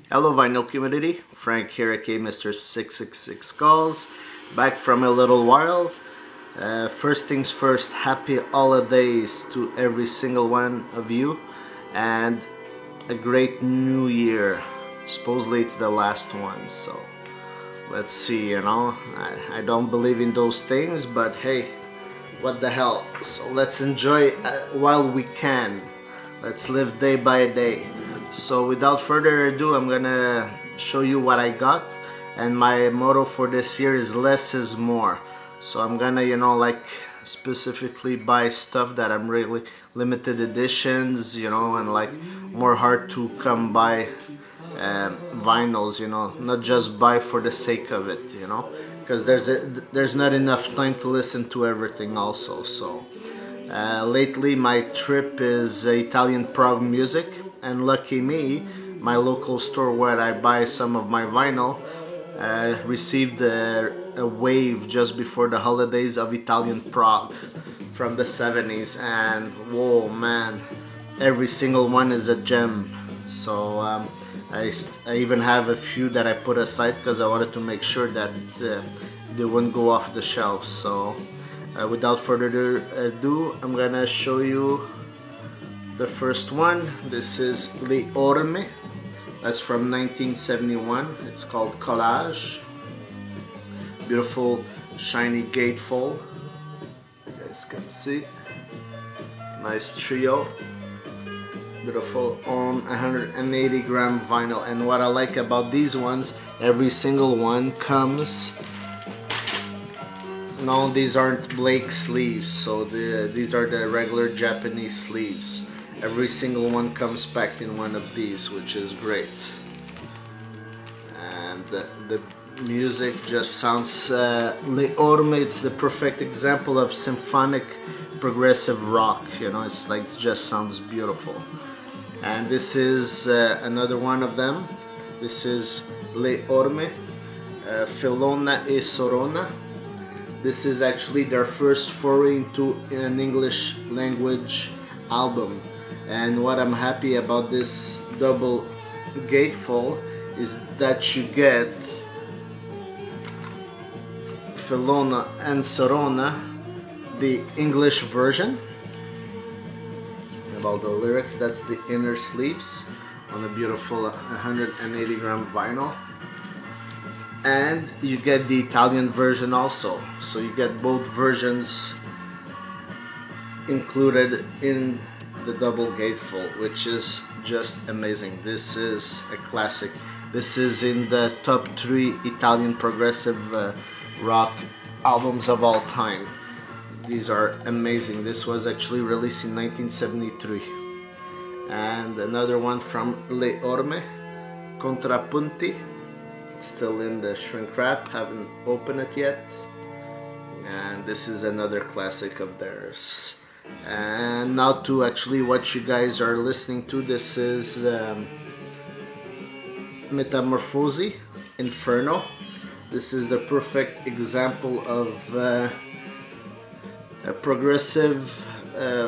Hello vinyl community, Frank here aka Mr. 666 Calls, back from a little while. First things first, happy holidays to every single one of you and a great new year. Supposedly it's the last one, so let's see, you know. I don't believe in those things, but hey, what the hell. So let's enjoy while we can. Let's live day by day. So without further ado, I'm gonna show you what I got, and my motto for this year is less is more. So I'm gonna, you know, like specifically buy stuff that I'm really limited editions, you know, and like more hard to come by vinyls, you know, not just buy for the sake of it, you know, because there's not enough time to listen to everything also. So lately my trip is Italian prog music, and lucky me, my local store where I buy some of my vinyl received a wave just before the holidays of Italian prog from the 70s, and whoa man, every single one is a gem. So I even have a few that I put aside because I wanted to make sure that they wouldn't go off the shelves. So without further ado, I'm gonna show you the first one. This is Orme. That's from 1971. It's called Collage. Beautiful shiny gatefold. You guys can see. Nice trio. Beautiful on 180 gram vinyl. And what I like about these ones, every single one comes. No, these aren't Blake sleeves, so these are the regular Japanese sleeves. Every single one comes packed in one of these, which is great. And the music just sounds Le Orme. It's the perfect example of symphonic progressive rock, you know. It's like, it just sounds beautiful. And this is another one of them. This is Le Orme, Felona e Sorona. This is actually their first foray into an English language album. And what I'm happy about this double gatefold is that you get Felona and Sorona, the English version. About the lyrics, that's the inner sleeves on a beautiful 180 gram vinyl. And you get the Italian version also, so you get both versions included in the double gatefold, which is just amazing. This is a classic. This is in the top 3 Italian progressive rock albums of all time. These are amazing. This was actually released in 1973. And another one from Le Orme, Contrapunti. Still in the shrink wrap, haven't opened it yet. And this is another classic of theirs. And now to actually what you guys are listening to, this is Metamorfosi, Inferno. This is the perfect example of a progressive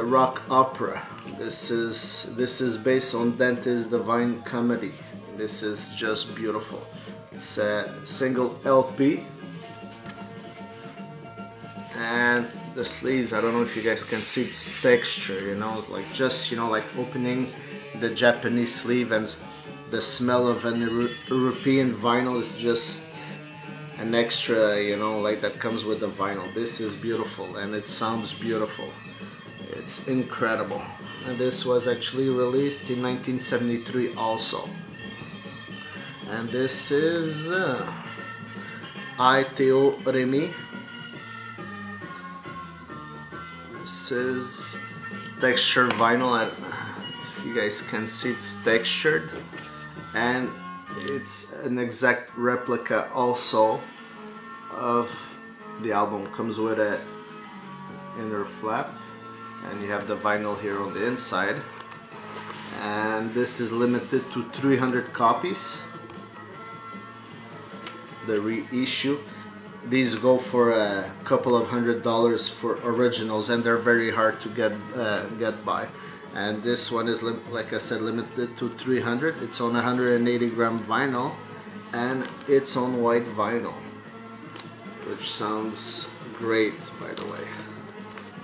rock opera. This is based on Dante's Divine Comedy. This is just beautiful. It's a single LP, and the sleeves, I don't know if you guys can see its texture, you know, like just, you know, like opening the Japanese sleeve, and the smell of an European vinyl is just an extra, you know, like that comes with the vinyl. This is beautiful, and it sounds beautiful. It's incredible. And this was actually released in 1973 also. And this is Alphataurus. This is textured vinyl. I don't know if you guys can see, it's textured, and it's an exact replica also of the album. Comes with a inner flap, and you have the vinyl here on the inside. And this is limited to 300 copies. The reissue. These go for a couple of $100s for originals, and they're very hard to get by. And this one is, like I said, limited to 300. It's on 180 gram vinyl, and it's on white vinyl, which sounds great, by the way.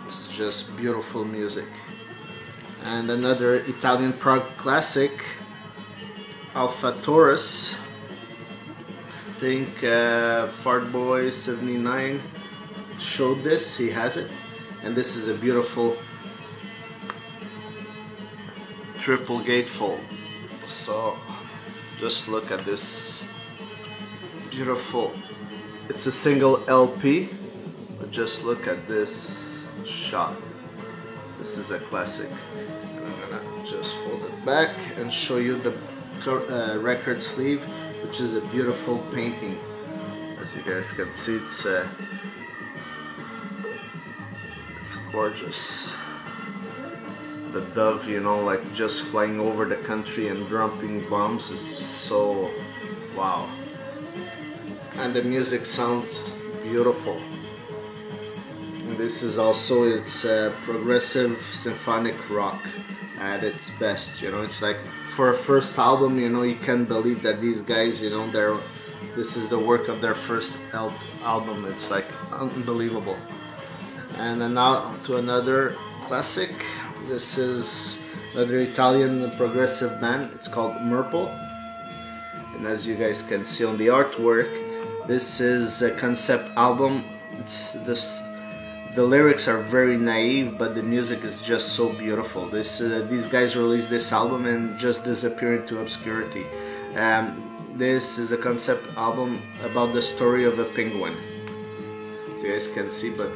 This is just beautiful music. And another Italian prog classic, Alphataurus. I think Fartboy 79 showed this, he has it. And this is a beautiful triple gatefold. So just look at this beautiful, it's a single LP, but just look at this shot. This is a classic. I'm gonna just fold it back and show you the record sleeve, which is a beautiful painting. As you guys can see, it's gorgeous. The dove, you know, like just flying over the country and dropping bombs is so wow. And the music sounds beautiful. And this is also, it's progressive symphonic rock at its best. You know, it's like for a first album, you know, you can't believe that these guys, you know, this is the work of their first album. It's like unbelievable. And then now to another classic. This is another Italian progressive band. It's called Murple. And as you guys can see on the artwork, this is a concept album. The lyrics are very naive, but the music is just so beautiful. These guys released this album and just disappeared into obscurity. This is a concept album about the story of a penguin. You guys can see, but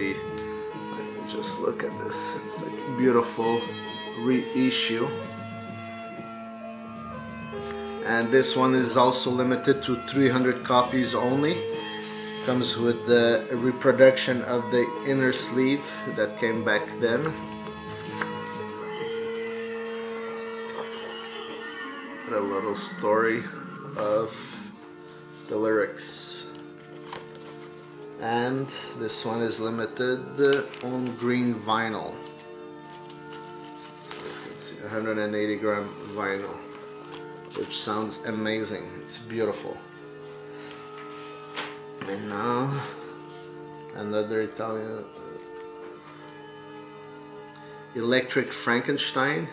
just look at this. It's like a beautiful reissue. And this one is also limited to 300 copies only. Comes with the reproduction of the inner sleeve that came back then. A little story of the lyrics. And this one is limited on green vinyl. So as you can see, 180 gram vinyl, which sounds amazing. It's beautiful. And now another Italian Electric Frankenstein.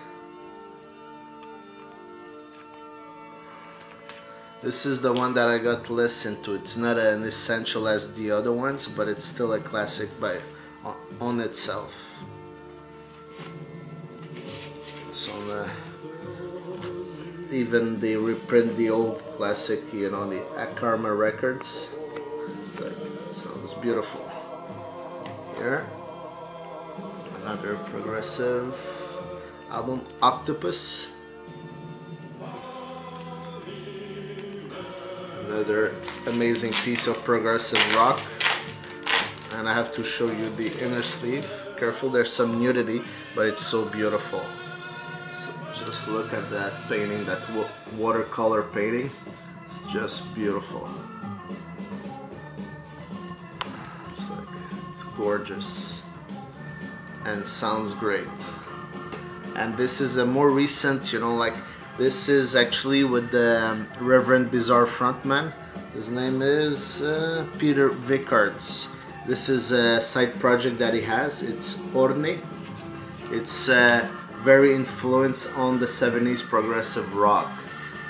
This is the one that I got less into. It's not an essential as the other ones, but it's still a classic on itself. It's on even they reprint the old classic, you know, the Karma records. That sounds beautiful. Here, another progressive album, Octopus. Another amazing piece of progressive rock. And I have to show you the inner sleeve. Careful, there's some nudity, but it's so beautiful. So just look at that painting, that watercolor painting. It's just beautiful. It's gorgeous and sounds great. And this is a more recent, you know, like this is actually with the Reverend Bizarre frontman. His name is Peter Vicards. This is a side project that he has. It's Orne. It's very influenced on the 70s progressive rock.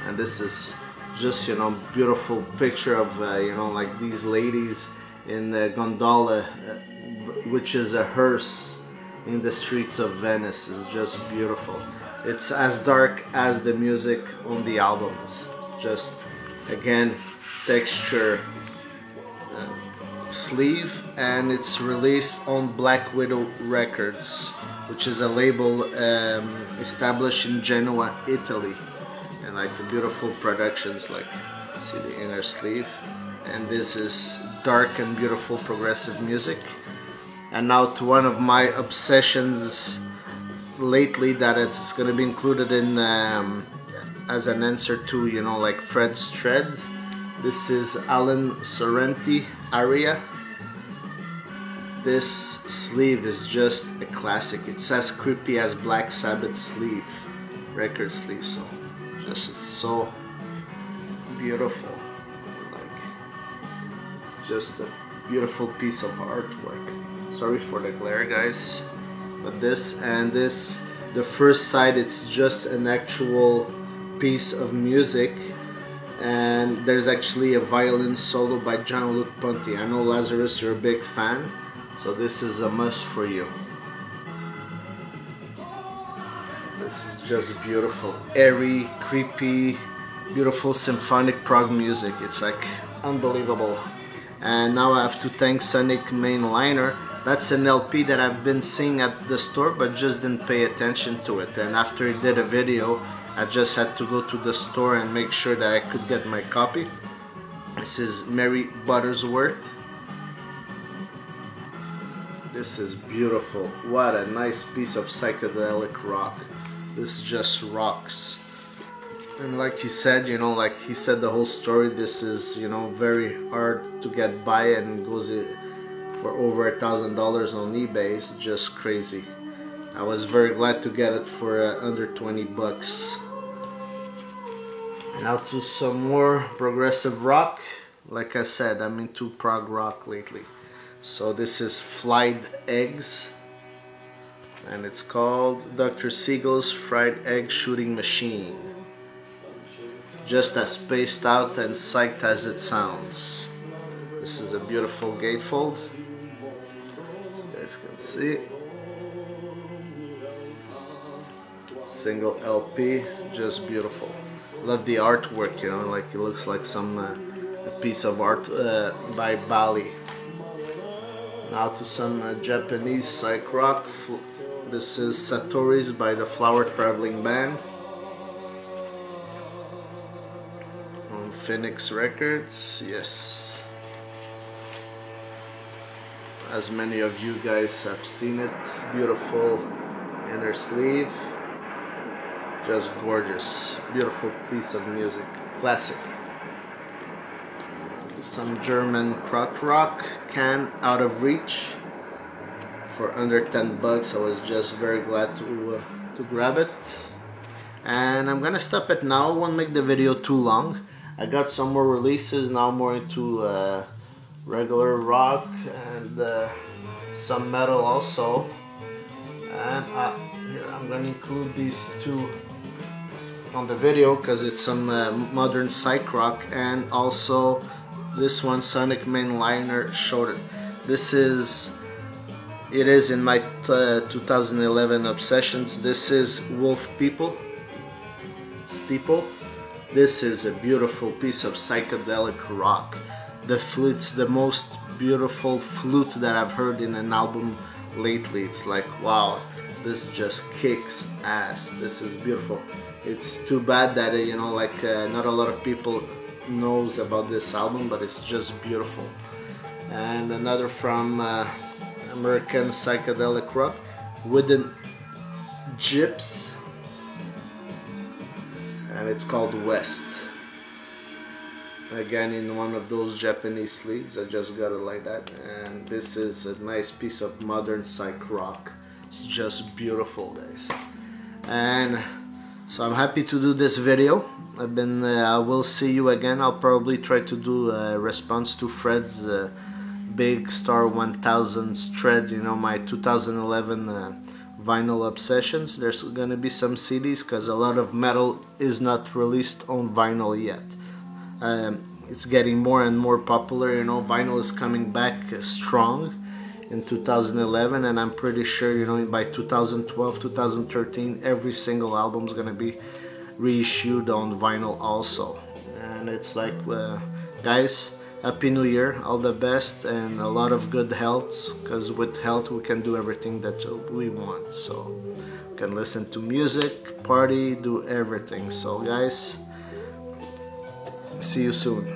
And this is just, you know, beautiful picture of, you know, like these ladies in the gondola, which is a hearse in the streets of Venice. Is just beautiful. It's as dark as the music on the album. It's just, again, texture sleeve, and it's released on Black Widow Records, which is a label established in Genoa, Italy. And like the beautiful productions, like see the inner sleeve. And this is dark and beautiful progressive music. And now to one of my obsessions lately, that it's going to be included in as an answer to, you know, like Fred's Tread. This is Alan Sorrenti Aria. this sleeve is just a classic. It's as creepy as Black Sabbath sleeve, record sleeve. So just it's so beautiful. Like, it's just a beautiful piece of artwork. Sorry for the glare, guys. But this and this, the first side, it's just an actual piece of music, and there's actually a violin solo by Jean-Luc Ponty. I know, Lazarus, you're a big fan, so this is a must for you. This is just beautiful, airy, creepy, beautiful symphonic prog music. It's like unbelievable. And now I have to thank Sonic Mainliner. That's an LP that I've been seeing at the store but just didn't pay attention to it, and after he did a video I just had to go to the store and make sure that I could get my copy. This is Mary Buttersworth. This is beautiful. What a nice piece of psychedelic rock. This just rocks. And like he said, you know, like he said the whole story, this is, you know, very hard to get by and goes for over $1,000 on eBay. It's just crazy. I was very glad to get it for under 20 bucks. Now to some more progressive rock. Like I said, I'm into prog rock lately. So this is Fried Eggs, and it's called Dr. Siegel's Fried Egg Shooting Machine. Just as spaced out and psyched as it sounds. This is a beautiful gatefold, as you guys can see. Single LP, just beautiful. Love the artwork, you know, like it looks like some a piece of art by Bali. Now to some Japanese psych rock. This is Satori's by the Flower Traveling Band on Phoenix Records. Yes, as many of you guys have seen it. Beautiful inner sleeve, just gorgeous, beautiful piece of music, classic. Some German krautrock rock, Can Out of Reach, for under 10 bucks. I was just very glad to grab it. And I'm gonna stop it now. I won't make the video too long. I got some more releases now, more into regular rock and some metal also. And here I'm gonna include these two on the video because it's some modern psych rock, and also this one Sonic Mainliner showed it. It is in my 2011 obsessions. This is Wolf Steeple. This is a beautiful piece of psychedelic rock. The flute's the most beautiful flute that I've heard in an album lately. It's like, wow, this just kicks ass. This is beautiful. It's too bad that you know, like not a lot of people knows about this album, but it's just beautiful. And another from American psychedelic rock, Wooden Shjips, and it's called West. Again, in one of those Japanese sleeves. I just got it like that. And this is a nice piece of modern psych rock. It's just beautiful, guys. And so I'm happy to do this video. I will see you again. I'll probably try to do a response to Fred's Big Star 1000's thread, you know, my 2011 vinyl obsessions. There's gonna be some CDs because a lot of metal is not released on vinyl yet. It's getting more and more popular, you know, vinyl is coming back strong in 2011, and I'm pretty sure, you know, by 2012, 2013, every single album is gonna be reissued on vinyl also. And it's like, guys, Happy New Year, all the best, and a lot of good health, because with health we can do everything that we want. So we can listen to music, party, do everything. So guys, see you soon.